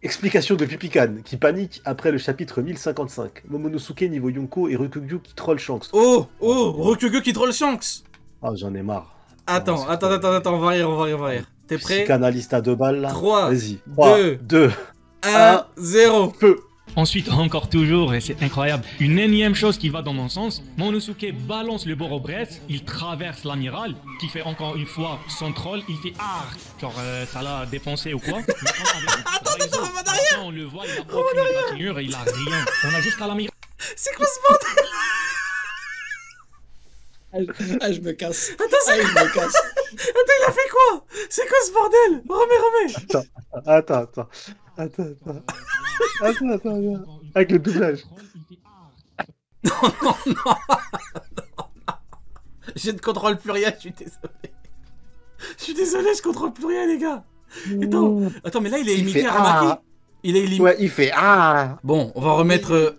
Explication de Pipikan, qui panique après le chapitre 1055. Momonosuke niveau Yonko et Rukugyu qui troll Shanks. Oh, Rokugyo qui troll Shanks. Ah, j'en ai marre. Attends, on va rire. T'es prêt? Psychanalyste à 2 balles là. 3, vas-y. 2, 1, 0. Feu. Ensuite, encore toujours, et c'est incroyable, une énième chose qui va dans mon sens, Momonosuke balance le Borobresse, il traverse l'amiral, qui fait encore une fois son troll, il fait ah, genre ça l'a défoncé ou quoi. Attends, on le voit, il a aucune égratignure et il a rien. On a jusqu'à l'amiral. C'est quoi ce bordel? Je me casse. Attends, je me casse. Attends, il a fait quoi? C'est quoi ce bordel? Remets. Attends. Avec le doublage. Non. Je ne contrôle plus rien, je suis désolé, je contrôle plus rien, les gars. Attends, mais là, il est imité Aramaki. Il est limite. Ouais, il fait ah. Bon, on va remettre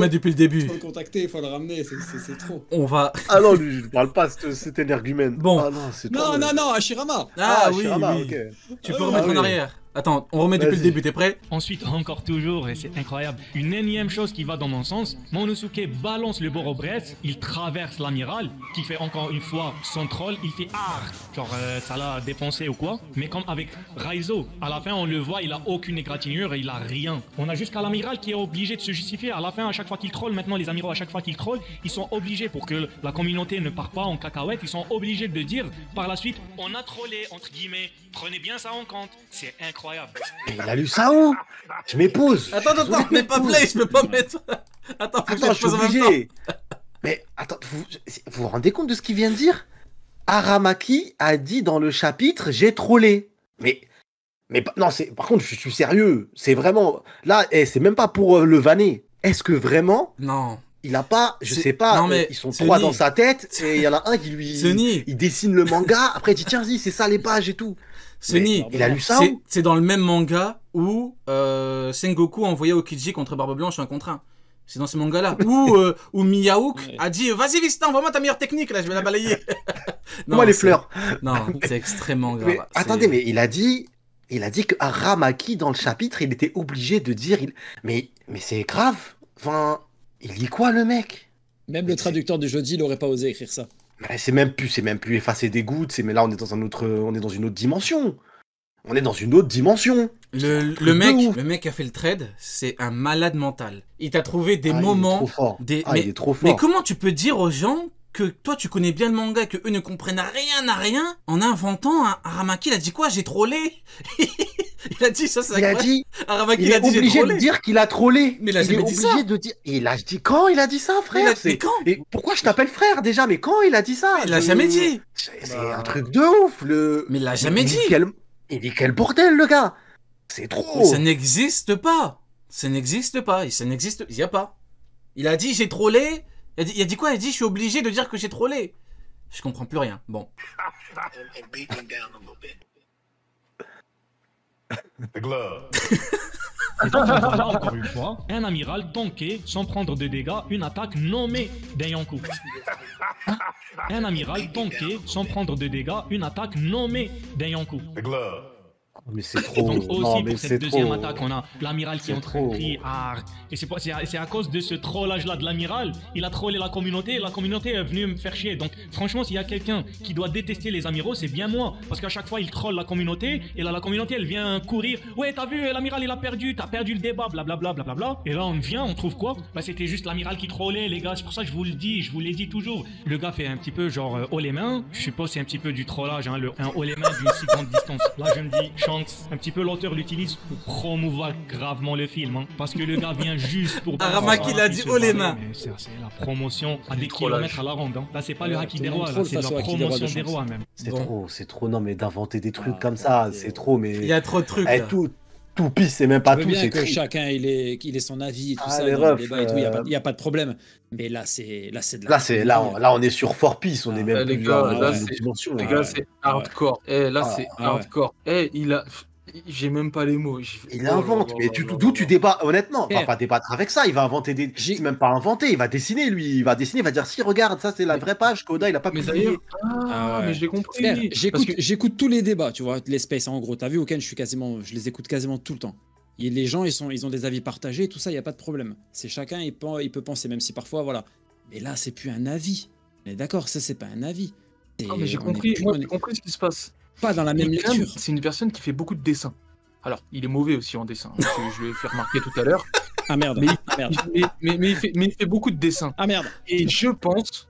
depuis le début. Il faut le contacter, il faut le ramener, c'est trop. On va. Ah non, lui, je parle pas, cet énergumène. Bon. Ah non, c'est trop. Non, Hashirama. Ah oui, Shirama, oui. okay. Tu peux remettre en arrière. Attends, on remet depuis le début, t'es prêt? Ensuite, encore toujours, et c'est incroyable, une énième chose qui va dans mon sens, Momonosuke balance le Borobresse, il traverse l'amiral, qui fait encore une fois son troll, il fait ah, genre ça l'a défoncé ou quoi. Mais comme avec Raizo, à la fin on le voit, il a aucune égratignure et il a rien. On a jusqu'à l'amiral qui est obligé de se justifier. À la fin, à chaque fois qu'il troll, maintenant les amiraux, à chaque fois qu'ils trollent, ils sont obligés, pour que la communauté ne parte pas en cacahuète, ils sont obligés de dire par la suite, on a trollé, entre guillemets, prenez bien ça en compte. C'est incroyable. Mais il a lu ça où? Je m'épouse. Attends, mais pas play, je peux pas mettre. Attends, faut que je suis pose en même obligé. temps. Mais attends, vous vous rendez compte de ce qu'il vient de dire? Aramaki a dit dans le chapitre j'ai trollé. Mais non, par contre, je suis sérieux. C'est vraiment là, c'est même pas pour le vanner. Est-ce que vraiment? Non. Il a pas, je sais pas, non, mais ils sont 3 dans sa tête et il y en a un qui lui il dessine le manga, après il dit tiens, vas-y, c'est ça les pages et tout. Il a lu ça où? C'est dans le même manga où Sengoku a envoyé Okiji contre Barbe Blanche 1 contre 1. C'est dans ce manga-là. Où Miyaouk a dit vas-y Vistan, envoie-moi ta meilleure technique, là, je vais la balayer. Non, les fleurs. Non, c'est extrêmement grave. Mais, attendez, mais il a dit que Aramaki, dans le chapitre, il était obligé de dire... Mais c'est grave. Enfin, il dit quoi, le mec? Même le traducteur du jeudi, il aurait pas osé écrire ça. Mais c'est même plus effacer des gouttes, mais là, on est dans une autre dimension. On est dans une autre dimension. Le mec qui a fait le trade, c'est un malade mental. Il t'a trouvé des moments... Il est trop fort. Il est trop fort. Mais comment tu peux dire aux gens que toi tu connais bien le manga et que eux ne comprennent rien à rien en inventant un Aramaki? Il a dit quoi? J'ai trollé. Il a dit ça, c'est incroyable. Aramaki, il est obligé de dire qu'il a trollé. Mais il a jamais dit ça. Il a dit quand il a dit ça, frère? Mais quand? Et pourquoi je t'appelle frère déjà? Mais quand il a dit ça? Il l'a jamais dit. C'est un truc de ouf. Mais il l'a jamais dit. Il dit quel bordel, le gars. C'est trop. Mais ça n'existe pas. Ça n'existe pas. Il y a pas. Il a dit j'ai trollé. Il a dit quoi? Il a dit je suis obligé de dire que j'ai trollé. Je comprends plus rien. Bon. The glove. Et donc, voilà, encore une fois, un amiral tanké sans prendre de dégâts une attaque nommée d'un Yonko. Un amiral tanké sans prendre de dégâts une attaque nommée d'un Yonko. The glove. Mais c'est trop. Donc aussi non, pour cette deuxième attaque, on a l'amiral qui est en train de crier ah. Et c'est à cause de ce trollage-là de l'amiral, il a trollé la communauté et la communauté est venue me faire chier. Donc franchement, s'il y a quelqu'un qui doit détester les amiraux, c'est bien moi. Parce qu'à chaque fois, il troll la communauté et là, la communauté, elle vient courir. Ouais, t'as vu, l'amiral, il a perdu, t'as perdu le débat, blablabla, blablabla. Et là, on vient, on trouve quoi? Bah, c'était juste l'amiral qui trollait, les gars. C'est pour ça que je vous le dis, je vous l'ai dit toujours. Le gars fait un petit peu genre haut les mains. Je suppose c'est un petit peu du trollage, hein, un haut les mains d'une si grande distance. Là, je me dis, Shanks, un petit peu l'auteur l'utilise pour promouvoir gravement le film, hein, parce que le gars vient juste pour... Aramaki il a dit haut les mains. C'est la promotion à des kilomètres à la ronde. Hein. Là, c'est pas le haki des rois, là, c'est la promotion des rois même. C'est trop, non mais d'inventer des trucs comme ça, c'est trop, mais... Il y a trop de trucs, tout pisse, c'est même pas tout, c'est que chacun il ait son avis et tout ça, les refs, débat et tout, il y a pas de problème. Mais là c'est de la... Là on est sur 4 Piece, on est même les plus gars, dans là une dimension. Les gars, c'est hardcore. C'est hardcore. J'ai même pas les mots. Il invente, mais d'où tu débats, honnêtement, on va pas débattre avec ça, il va inventer des... C'est même pas inventé, il va dessiner lui, il va dire si regarde, ça c'est la vraie page, Koda il a pas publié. Mais j'ai compris. J'écoute tous les débats, tu vois, les spaces en gros, t'as vu Oken, je les écoute quasiment tout le temps. Les gens, ils ont des avis partagés, tout ça, il n'y a pas de problème. C'est chacun, il peut penser, même si parfois, voilà. Mais là, c'est plus un avis. On est d'accord, ça, c'est pas un avis. Non, mais j'ai compris, moi j'ai compris ce qui se passe. Pas dans la même lecture. C'est une personne qui fait beaucoup de dessins. Alors, il est mauvais aussi en dessin, je l'ai fait remarquer tout à l'heure. Ah merde. Mais il fait beaucoup de dessins. Ah merde. Et je pense,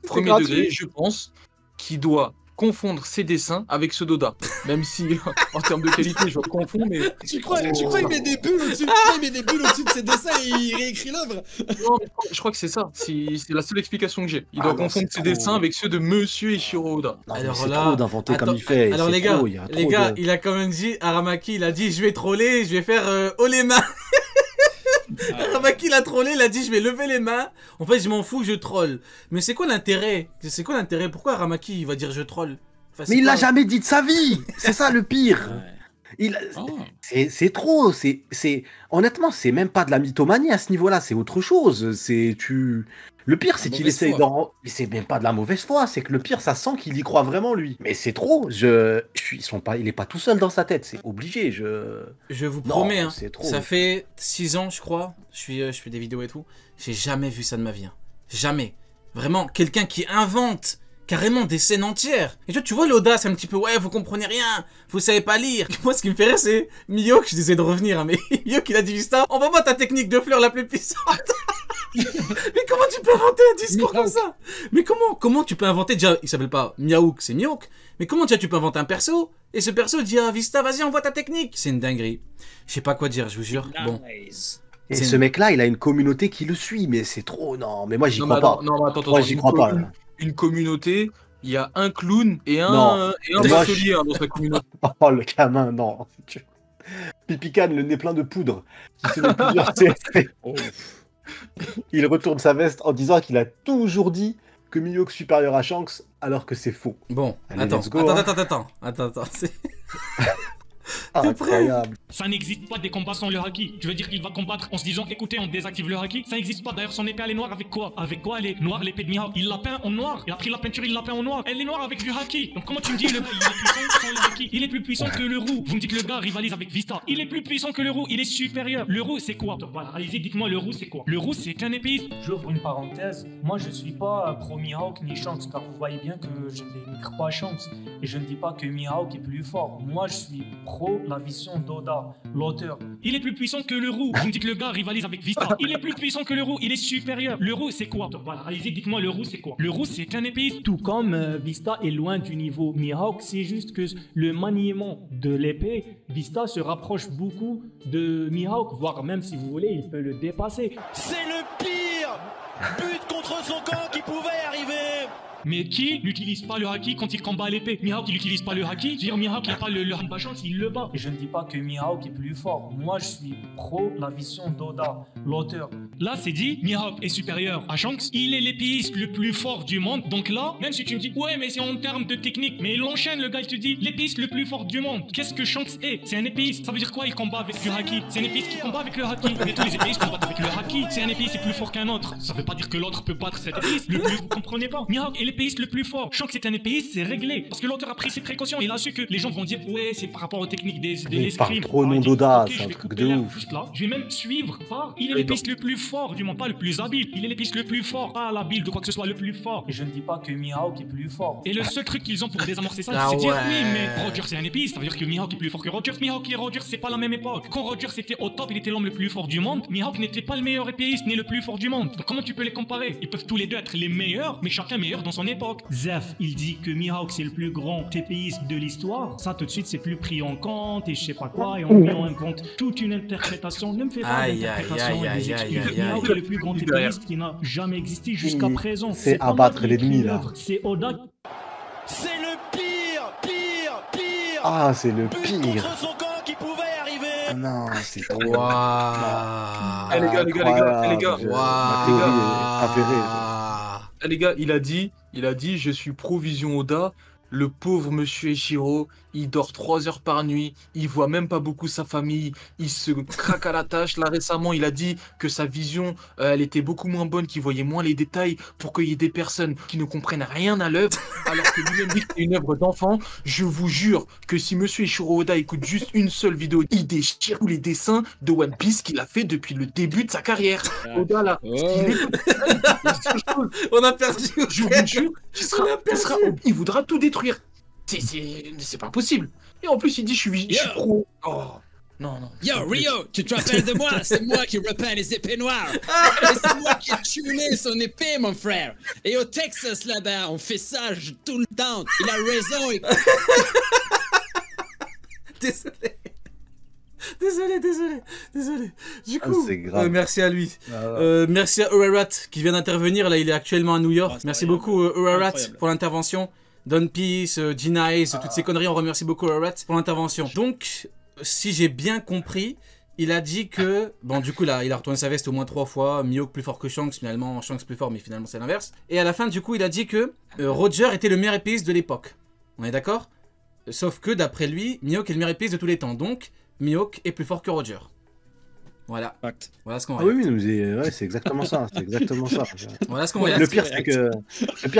premier degré, je pense qu'il doit confondre ses dessins avec ceux d'Oda. Même si, en termes de qualité, je le confonds, mais... Tu crois qu'il met des bulles au-dessus de ses dessins et il réécrit l'œuvre? Non, mais je crois que c'est ça. C'est la seule explication que j'ai. Il doit confondre ses dessins avec ceux de Monsieur Ishiro Oda. Non, Alors c'est là, trop d'inventer comme il fait. Alors c'est les gars, trop, il y a trop de- il a quand même dit, Aramaki, il a dit, je vais troller, je vais faire haut les mains. Aramaki, il a trollé, il a dit, je vais lever les mains. En fait, je m'en fous, je troll. Mais c'est quoi l'intérêt? C'est quoi l'intérêt? Pourquoi Aramaki, il va dire je troll? Enfin, Mais il l'a jamais dit de sa vie. C'est ça le pire. C'est trop. Honnêtement, c'est même pas de la mythomanie à ce niveau-là. C'est autre chose. Le pire, c'est qu'il essaye d'en. C'est même pas de la mauvaise foi. C'est que le pire, ça sent qu'il y croit vraiment lui. Mais c'est trop. Il est pas tout seul dans sa tête. C'est obligé. Je vous promets, hein, c'est trop. ça fait 6 ans, je crois. Je fais des vidéos et tout. J'ai jamais vu ça de ma vie. Hein. Jamais. Vraiment, quelqu'un qui invente carrément des scènes entières. Et tu vois l'audace un petit peu, ouais, vous comprenez rien, vous savez pas lire. Moi, ce qui me fait rire, c'est Miyok, je disais de revenir, hein, mais Miyok, il a dit ça, envoie-moi ta technique de fleurs la plus puissante. Mais comment tu peux inventer un discours comme ça? Mais comment tu peux inventer, déjà, il s'appelle pas Miaouk, c'est Miyok. Mais comment déjà tu peux inventer un perso, et ce perso dit à Vista, vas-y, envoie ta technique. C'est une dinguerie. Je sais pas quoi dire, je vous jure. Bon. Et ce mec-là, il a une communauté qui le suit, mais c'est trop. Non, mais moi, j'y crois pas. Non, attends, moi, j'y crois pas. Une communauté, il y a un clown et un bachelier dans sa communauté. Oh, le gamin, non. Pipican, le nez plein de poudre, qui se met plusieurs CSP. Il retourne sa veste en disant qu'il a toujours dit que Miyok supérieur à Shanks, alors que c'est faux. Bon, allez, attends. C'est... Incroyable. Ça n'existe pas des combats sans le haki. Tu veux dire qu'il va combattre en se disant écoutez, on désactive le haki? Ça n'existe pas. D'ailleurs, son épée elle est noire avec quoi? Avec quoi elle est noire, l'épée de Mihawk? Il l'a peint en noir. Il a pris la peinture, il l'a peint en noir. Elle est noire avec du haki. Donc comment tu me dis le gars il est puissant sans le haki? Il est plus puissant que le roux. Vous me dites que le gars rivalise avec Vista. Il est plus puissant que le roux. Il est supérieur. Le roux c'est quoi? Voilà, allez-y, dites-moi le roux c'est quoi? Le roux c'est un épéiste. J'ouvre une parenthèse. Moi je suis pas pro Mihawk ni Shanks car vous voyez bien que je ne dénigre pas Shanks. Et je ne dis pas que Mihawk est plus fort. Moi je suis pro la vision d'Oda, l'auteur. Il est plus puissant que le roux. Vous me dites que le gars rivalise avec Vista. Il est plus puissant que le roux. Il est supérieur. Le roux c'est quoi? Voilà, allez-y, dites-moi le roux c'est quoi? Le roux c'est un épéiste. Tout comme Vista est loin du niveau Mihawk, c'est juste que le maniement de l'épée, Vista se rapproche beaucoup de Mihawk, voire même si vous voulez, il peut le dépasser. C'est le pire but contre son camp qui pouvait arriver. Mais qui n'utilise pas le haki quand il combat à l'épée? Mihawk il n'utilise pas le haki? Je veux dire Mihawk il n'a pas le haki de chance, il le bat. Et je ne dis pas que Mihawk est plus fort. Moi je suis pro la vision d'Oda, l'auteur. Là c'est dit, Mihawk est supérieur à Shanks. Il est l'épéiste le plus fort du monde. Donc là, même si tu me dis ouais mais c'est en termes de technique, mais il enchaîne le gars, il te dit l'épéiste le plus fort du monde. Qu'est-ce que Shanks est? C'est un épéiste. Ça veut dire quoi? Il combat avec du haki. C'est un épéiste qui combat avec le haki. Mais tous les épéistes combattent avec le haki. C'est un épéiste c'est plus fort qu'un autre. Ça veut pas dire que l'autre peut battre cet épéiste. Le plus, vous comprenez pas? Mihawk est l'épéiste le plus fort. Shanks c'est un épéiste, c'est réglé. Parce que l'auteur a pris ses précautions. Il a su que les gens vont dire ouais c'est par rapport aux techniques des l'escrime. Trop nom d'Oda, c'est un truc de ouf. Juste là, je vais même suivre par. Il est l'épéiste le plus fort du monde, pas le plus habile. Il est l'épéiste le plus fort, pas l'habile de quoi que ce soit, le plus fort. Et je ne dis pas que Mihawk est plus fort. Et le seul truc qu'ils ont pour désamorcer ça, c'est dire oui mais Roger c'est un épéiste, ça veut dire que Mihawk est plus fort que Roger. Mihawk et Roger c'est pas la même époque. Quand Roger c'était au top, il était l'homme le plus fort du monde. Mihawk n'était pas le meilleur épéiste ni le plus fort du monde. Donc comment tu peux les comparer? Ils peuvent tous les deux être les meilleurs, mais chacun meilleur dans son époque. Zef, il dit que Mihawk c'est le plus grand épéiste de l'histoire. Ça tout de suite c'est plus pris en compte et je sais pas quoi, et on invente toute une interprétation. Ne me fais pas d'interprétation et des excuses. Mihawk est le plus grand épéiste qui n'a jamais existé jusqu'à présent. C'est abattre l'ennemi là. C'est Oda. C'est le pire. Ah, c'est le but pire. contre son camp qui pouvait arriver. Ah non, c'est trop. Waouh. Eh les gars. Ma théorie est avérée. Eh les gars, il a dit, je suis pro vision Oda, Le pauvre monsieur Eiichiro, il dort 3 heures par nuit, il voit même pas beaucoup sa famille, il se craque à la tâche. Là récemment, il a dit que sa vision, elle était beaucoup moins bonne, qu'il voyait moins les détails pour qu'il y ait des personnes qui ne comprennent rien à l'œuvre, alors que lui-même dit que c'est une œuvre d'enfant. Je vous jure que si monsieur Eiichiro Oda écoute juste une seule vidéo, il déchire tous les dessins de One Piece qu'il a fait depuis le début de sa carrière. Oda là, On a perdu. je vous jure, il voudra tout détruire. C'est pas possible. Et en plus, il dit je suis pro. Oh, non, non. Yo, Rio, tu te rappelles de moi? C'est moi qui repeins les épées noires. Et c'est moi qui ai tué son épée, mon frère. Et au Texas, là-bas, on fait ça tout le temps. Il a raison. Désolé. Du coup, c'est grave. merci à lui. Merci à Urarat qui vient d'intervenir. Là, il est actuellement à New York. Merci beaucoup, Urarat, pour l'intervention. Don Peace, G-Nice, toutes ces conneries. On remercie beaucoup Urarat pour l'intervention. Donc, si j'ai bien compris, il a dit que... Bon, du coup, là, il a retourné sa veste au moins 3 fois. Mihawk plus fort que Shanks, finalement. Shanks plus fort, mais finalement, c'est l'inverse. Et à la fin, du coup, il a dit que Roger était le meilleur épéiste de l'époque. On est d'accord? Sauf que, d'après lui, Mihawk est le meilleur épéiste de tous les temps. Donc, Mihawk est plus fort que Roger. Voilà. Fact. Voilà ce qu'on Ah va oui, ouais, c'est exactement ça. C'est exactement ça. Voilà ce qu'on va Le pire,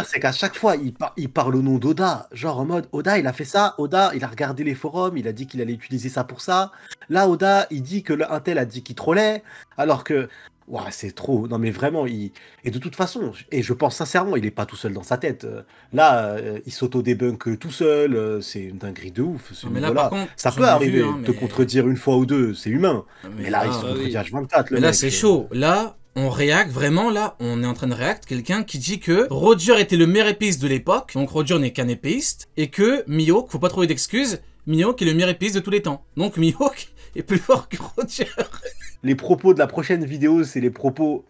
c'est qu'à chaque fois, il parle au nom d'Oda. Genre en mode, Oda, il a fait ça. Oda, il a regardé les forums. Il a dit qu'il allait utiliser ça pour ça. Là, Oda, il dit que un tel a dit qu'il trollait. Alors que, ouais, c'est trop. Non, mais vraiment, et de toute façon, et je pense sincèrement, il est pas tout seul dans sa tête. Là, il s'auto-débunk tout seul. C'est une dinguerie de ouf. Mais là, par contre, ça peut arriver de te contredire une fois ou deux. C'est humain. Mais là, il se contredit H24. Mais là, c'est chaud. Là, on réacte vraiment. Là, on est en train de réacte quelqu'un qui dit que Roger était le meilleur épéiste de l'époque. Donc, Roger n'est qu'un épéiste. Et que Mihawk, faut pas trouver d'excuses. Mihawk est le meilleur épéiste de tous les temps. Donc, Mihawk est plus fort que Roger. Les propos de la prochaine vidéo, c'est les propos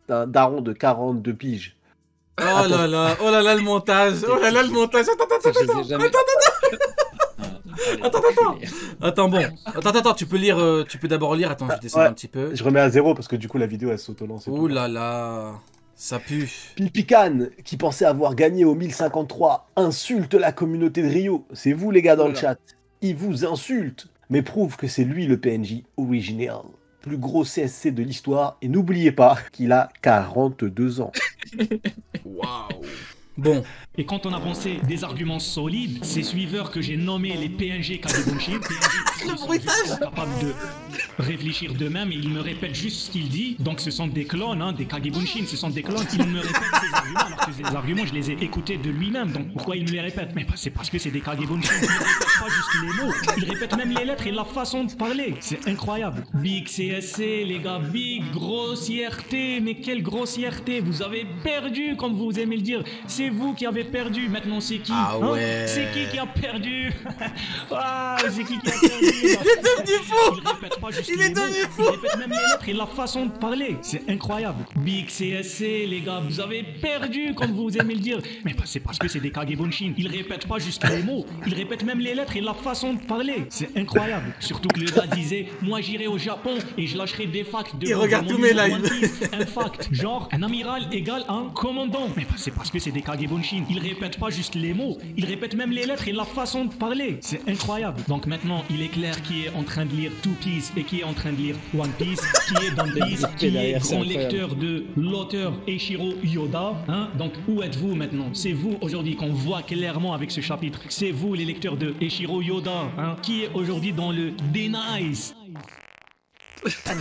d'un daron de 42 piges. Oh là là, le montage. Oh là là, le montage. Attends, tu peux lire, tu peux d'abord lire. Attends, je vais descendre un petit peu. Je remets à 0 parce que du coup, la vidéo, elle s'auto-lance. Oh là là, ça pue. Pipican, qui pensait avoir gagné au 1053, insulte la communauté de Rio. C'est vous, les gars, dans le chat. Il vous insulte, mais prouve que c'est lui le PNJ original. Plus gros CSC de l'histoire. Et n'oubliez pas qu'il a 42 ans. Waouh. Bon. Et quand on a pensé des arguments solides, ces suiveurs que j'ai nommés les PNG Kagebunshin, sont capables de réfléchir d'eux-mêmes et ils me répètent juste ce qu'il dit. Donc ce sont des clones, hein, des Kagebunshin, ce sont des clones. Il me répète ces arguments alors que ces arguments, je les ai écoutés de lui-même. Donc pourquoi il me les répète? Mais c'est parce que c'est des Kagebunshin. Il ne répète pas juste les mots, il répète même les lettres et la façon de parler. C'est incroyable. Big CSC, les gars, big grossièreté. Mais quelle grossièreté! Vous avez perdu, comme vous aimez le dire. C'est vous qui avez perdu. Maintenant, c'est qui? Ah ouais. C'est qui a perdu? Ah, c'est qui a perdu? Il est devenu fou. Il répète pas juste les mots, il répète même les lettres et la façon de parler. C'est incroyable. Big CSC, les gars, vous avez perdu, comme vous aimez le dire. Mais c'est parce que c'est des Kagebunshin. Il répète pas juste les mots, il répète même les lettres et la façon de parler. C'est incroyable. Surtout que le gars disait, moi j'irai au Japon et je lâcherai des facts de. Il regarde tous mes lives. Un fact, genre un amiral égale un commandant. Mais c'est parce que c'est des Kagebunshin. Il répète pas juste les mots, il répète même les lettres et la façon de parler. C'est incroyable. Donc maintenant, il est clair qui est en train de lire Two Piece et qui est en train de lire One Piece, qui est dans Piece, qui est grand lecteur de l'auteur Eiichiro Oda. Hein? Donc où êtes-vous maintenant? C'est vous aujourd'hui qu'on voit clairement avec ce chapitre. C'est vous les lecteurs de Eiichiro Oda, hein? Qui est aujourd'hui dans le D-Nice. C'est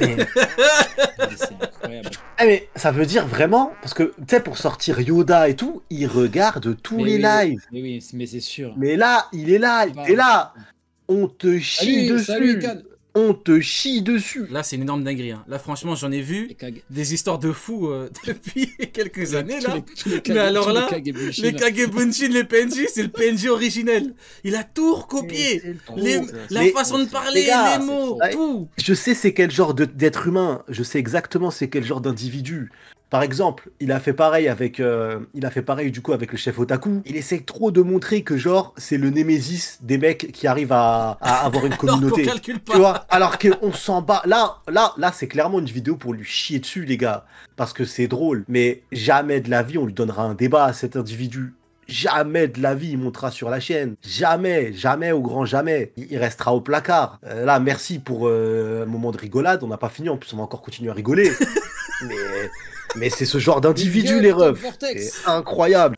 incroyable. Mais ça veut dire vraiment, parce que tu sais, pour sortir Yoda et tout, il regarde tous les lives. Mais oui, mais c'est sûr. Mais là, il est là, il est là. On te chie dessus. On te chie dessus. Là, c'est une énorme dinguerie. Hein. Là, franchement, j'en ai vu des histoires de fous depuis quelques années. Là. Mais alors là, les Kagebunshin, les PNJ, c'est le PNJ originel. Il a tout recopié. La façon de parler, les mots, tout. Je sais c'est quel genre d'être humain. Je sais exactement c'est quel genre d'individu. Par exemple, il a fait pareil du coup avec le chef Otaku. Il essaie trop de montrer que genre c'est le némésis des mecs qui arrivent à avoir une communauté. Alors qu'on calcule pas. Tu vois, alors qu'on s'en bat. Là, c'est clairement une vidéo pour lui chier dessus, les gars, parce que c'est drôle. Mais jamais de la vie on lui donnera un débat à cet individu. jamais de la vie il montera sur la chaîne. Jamais, jamais, au grand jamais. Il restera au placard. Là, merci pour un moment de rigolade. On n'a pas fini, en plus on va encore continuer à rigoler. mais c'est ce genre d'individu, les refs. C'est incroyable.